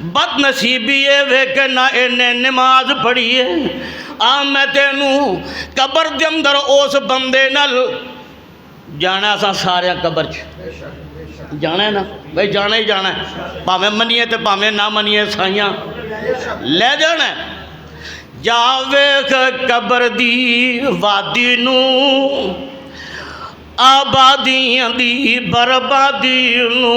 بد نصیبی ہے کہ نہ انہیں نماز پڑھی ہے میں تینوں قبر دے اندر اس بندے نال جانا سا سارے قبر جانا ہے نا بھائی جانا ہی جانا ہے پاویں منیے تے پاویں نہ منیے سائیاں لے جانا ہے جاوے قبر دی وادی نو آبادیاں دی بربادی نو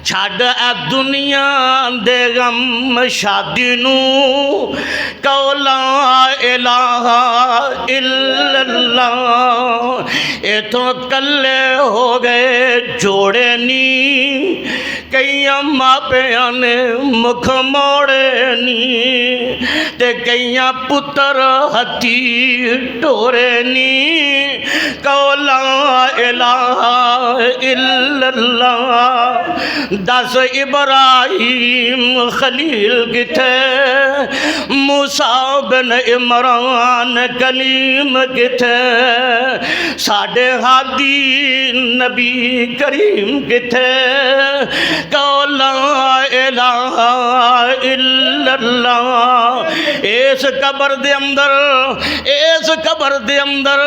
چھڈ اے دنیا دے غم شادی نو کہو لا الہ الا اللہ ایتھوں کلے ہو گئے جوڑے نی کئیاں ماپیاں نے مکھ موڑے نی تے کئیاں پتر ہتھی ٹورے نی کہو لا الہ الا اللہ دس ابراہیم خلیل کتھے موسیٰ بن عمران کلیم کتھے ساڈے ہادی نبی کریم کتھے کہو لا الہ الا اللہ اس قبر دے اندر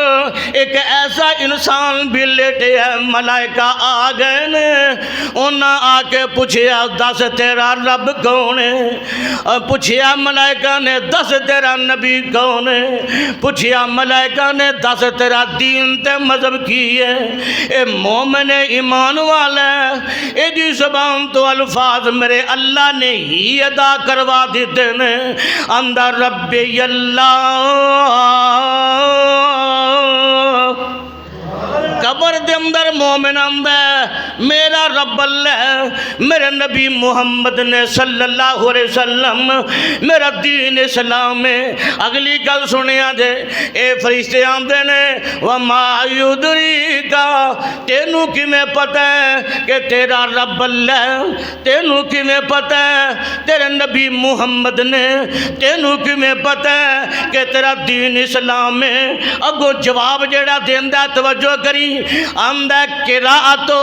ایک ایسا انسان بھی لیٹے ہے ملائکہ آ گئے نے انہاں آ کے پوچھیا دس تیرا رب کون ہے پوچھیا ملائکہ نے دس تیرا نبی کون ہے پوچھیا ملائکہ نے دس تیرا دین تے مذہب کی ہے اے مومن ایمان والا ہے اے دی زبان تو الفاظ میرے اللہ نے ہی ادا کروا دیتے نے اندر ربی اللہ قبر دے اندر مومن آندہ میرا رب اللہ میرے نبی محمد نے صلی اللہ علیہ وسلم میرا دین اسلام میں اگلی گل سنیا جے اے فرشتے آندے نے وما یدریکا تینوں کی میں پتہ ہے کہ تیرا رب اللہ تینوں کی میں پتہ ہے تیرے نبی محمد نے تینوں کی میں پتہ ہے کہ تیرا دین اسلام میں اگو جواب جیڑا دیندہ توجہ کری اندہ قرأتو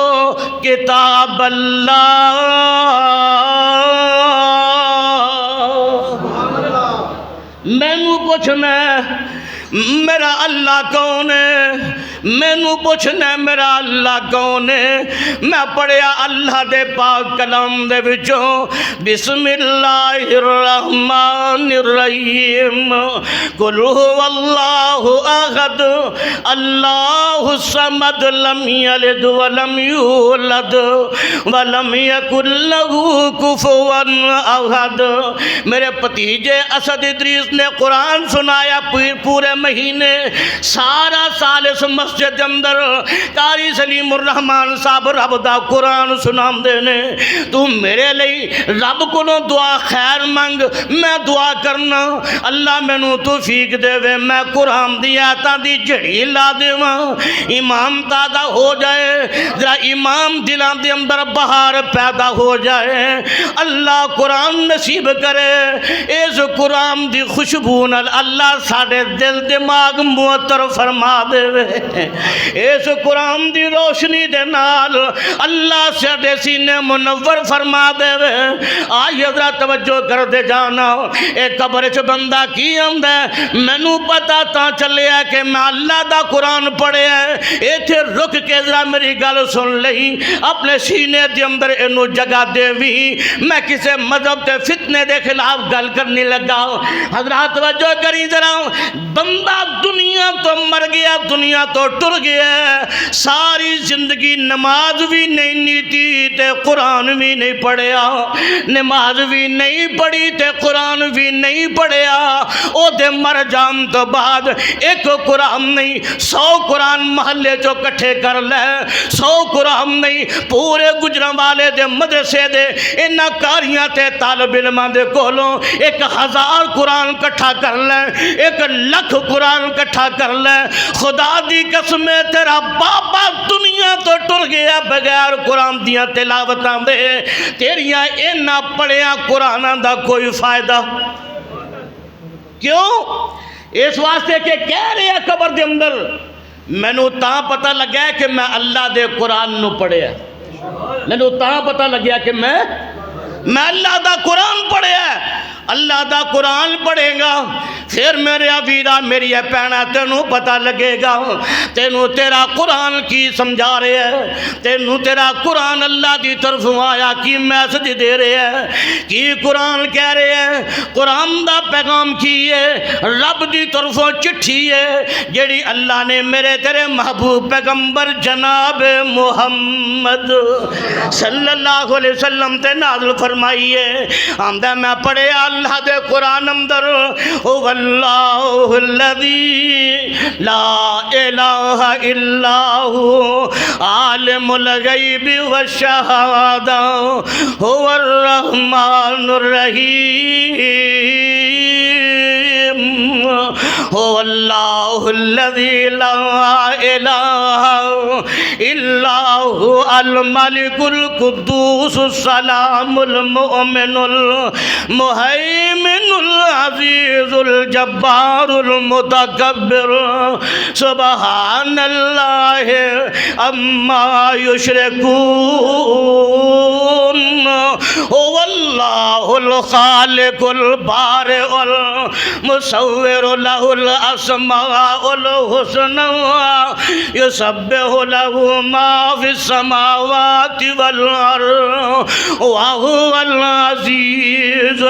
کتاب اللہ میں نو پوچھنا میرا اللہ کون ہے میں نو پوچھنا میرا اللہ کون ہے میں پڑھیا اللہ دے پاک کلام دے وچوں بسم اللہ الرحمن الرحیم قل هو اللہ احد اللہ الصمد لم یلد ولم یولد ولم یکن لہ کفوا احد میرے بھتیجے اسد ادریس نے قرآن سنایا پورے مہینے سارا سال اس مسجد اندر قاری سلیم الرحمن صاحب رب دا قرآن سنام دینے تو میرے لئی رب کو نو دعا خیر منگ میں دعا کرنا اللہ میں نو توفیق دے وے میں قرآن دی آیتاں دی جڑی لا دے امام تازہ ہو جائے ذرا امام دلان دے اندر بہار پیدا ہو جائے اللہ قرآن نصیب کرے اس قرآن دی خوشبو نال اللہ ساڑے دل دماغ معطر فرما دے اس قرآن دی روشنی دے نال اللہ ساڑے سینے منور فرما دے آئی حضرت توجہ کر دے جانا ایک قبر چ بندہ کی اندے میں نو پتا تا چلے ہے کہ میں اللہ دا قرآن پڑھے ہے ایتھے رک کے ذرا میری گل سن لئی اپنے سینے دے اندر انو جگہ دے بھی میں کسے مذہب تے فتنے دے خلاف گل کرنے لگا حضرات توجہ کری ذرا بندہ دنیا تو مر گیا دنیا تو ٹر گیا ساری زندگی نماز بھی نہیں نیتی تے قرآن بھی نہیں پڑھیا نماز بھی نہیں پڑھی تے قرآن بھی نہیں پڑھیا او دے مر جان تو بعد ایک قرآن نہیں 100 قرآن محلے جو کٹھے کر لے 100 قرآن نہیں پورے گجران والے دے مدرسے دے انہا کاریاں تے طالب علماں دے کولوں 1000 قرآن کٹھا کر لے 1 لکھ قرآن کٹھا کر لے خدا دی قسم تیرا بابا دنیا تو ٹر گیا بغیر قرآن دیاں تلاوتاں دے تیریاں اینا پڑھیاں قرآناں دا کوئی فائدہ کیوں اس واسطے کہ کہہ رہے ہیں قبر دے اندر میں نو تاں پتہ لگا ہے کہ میں اللہ دے قرآن نو پڑھے ہے میں نو تاں پتہ لگیا کہ میں میں اللہ دا قرآن پڑھیا ہے، اللہ دا قرآن پڑھے گا پھر میرے ویرا میری بھینا تینوں پتہ لگے گا تینوں تیرا قرآن کی سمجھا رہے ہے، تینوں تیرا قرآن اللہ دی طرف آیا کی میسج دے رہے ہے، کی قرآن کہہ رہے ہیں، قرآن دا پیغام کی ہے، رب دی طرفوں چٹھی ہے جیڑی اللہ نے میرے تیرے محبوب پیغمبر جناب محمد صلی اللہ علیہ وسلم تے نازل فرمائی ہے۔ آمدہ میں پڑھے اللہ دے قرآن اندر هو اللہ الذی لا الہ الا هو عالم الغیب والشہادہ هو الرحمن الرحیم هو اللہ الذی لا الہ الا هو الملک القدوس السلام المؤمن المہیمن العزیز الجبار المتکبر سبحان اللہ اما یشرکون هو اللہ الخالق البارئ المصور له الاسماء الحسنى يسبح له ما في السماوات والارض وهو العزيز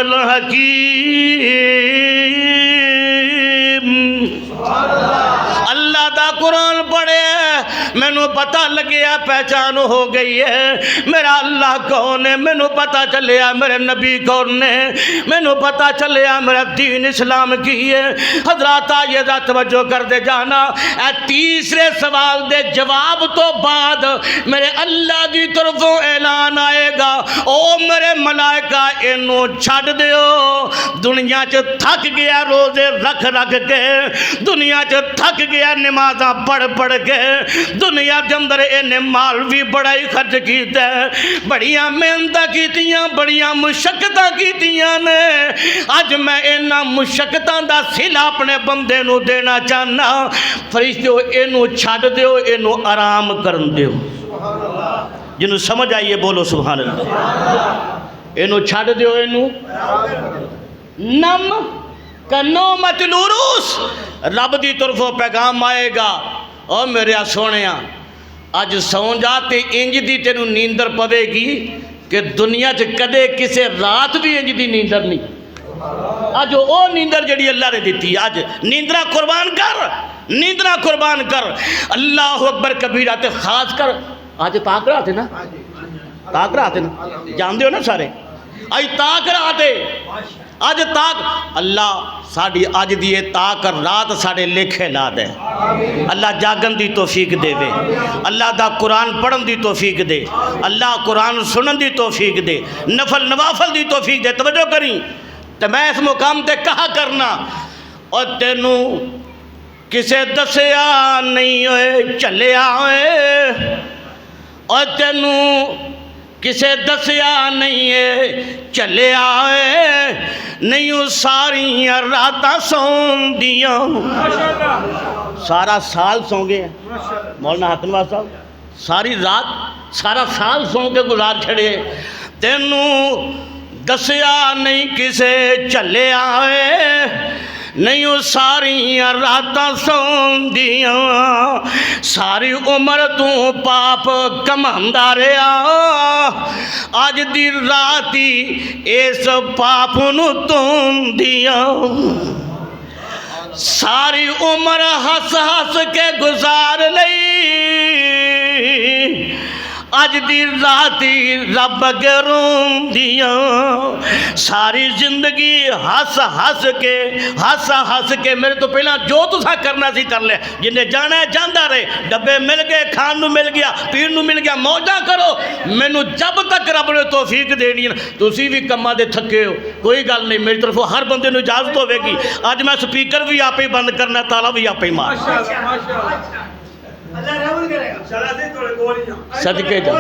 الحكيم۔ اللہ دا قرآن پڑھے میں نو پتہ لگیا پہچان ہو گئی ہے میرا اللہ کون ہے، میں نو پتہ چلیا میرے نبی کون ہے، میں نو پتہ چلیا میرا دین اسلام کی ہے۔ حضرات یہ ذات توجہ کر دے جانا، اے تیسرے سوال دے جواب تو بعد میرے اللہ دی طرفوں اعلان آئے گا، او میرے ملائکہ انو چھڑ دیو، دنیا چ تھک گیا روزے رکھ رکھ کے، دنیا چ تھک گیا نمازاں پڑھ پڑھ کے، دنیا کے اندر انہیں مال بھی بڑا ہی خرچ کیتا ہے، بڑیاں محنتاں کیتیاں، بڑیاں مشقتاں کیتیاں نے، آج میں انہاں مشقتاں دا صلہ اپنے بندے نو دینا چاہنا، فرشتو انو چھڑ دیو، انو آرام کرن دیو۔ جنہوں سمجھ آئیے بولو سبحان اللہ۔ انو چھڑ دیو، انو نم کنومت العروس، رب دی طرفوں پیغام آئے گا، او میرے سونیاں آج سون جاتے انج دی تینوں نیندر پوے گی کہ دنیا چ کدے کسے رات بھی انج دی نیندر نہیں۔ آج او نیندر جڑی اللہ نے دیتی، آج نیندرہ قربان کر، نیندرہ قربان کر۔ اللہ اکبر کبیرہ تے خاص کر آج تاک رہا تھے نا، تاک رہا تھے نا، جان دیو نا سارے، آج تاک رہا تھے، آج تاک اللہ ساڑی آج دیئے تاک رات ساڑے لکھے لا دے، اللہ جاگن دی توفیق دے وے، اللہ دا قرآن پڑھن دی توفیق دے، اللہ قرآن سنن دی توفیق دے، نفل نوافل دی توفیق دے۔ توجہ کریں تو میں اس مقام تے کہا کرنا، اور تینوں کسے دسیا نہیں ہوئے چلے آئے، اور تینوں کسے دسیا نہیں ہے چلے آئے، نہیں ساری راتاں سون دیاں، سارا سال سو گئے ہیں مولانا حاتم والا صاحب، ساری رات سارا سال سو کے گزار چھڑے، تینوں دسیا نہیں کسے چلے آئے، نہیں ساری راتاں سون دیاں، ساری عمر تو پاپ کماندا رہیا، آج دی راتی اس پاپ نو تون دیاں، ساری عمر ہس ہس کے گزار لئی، آج دی راتی رب کے رون دیاں، ساری زندگی ہس ہس کے میرے تو پہلا جو تسا کرنا سی کر لے، جنہیں جانا ہے جاندہ رہے، ڈبے مل گئے، کھان نو مل گیا، پیر نو مل گیا، موجہ کرو، میں نو جب تک رب نے توفیق دینی ہے، تسی بھی کمہ دے تھکے ہو، کوئی گل نہیں، میری طرف ہر بندے نو اجازت ہوئے گی، آج میں سپیکر بھی آپ ہی بند کرنا، تالا بھی آپ ہی مار، صدقے جا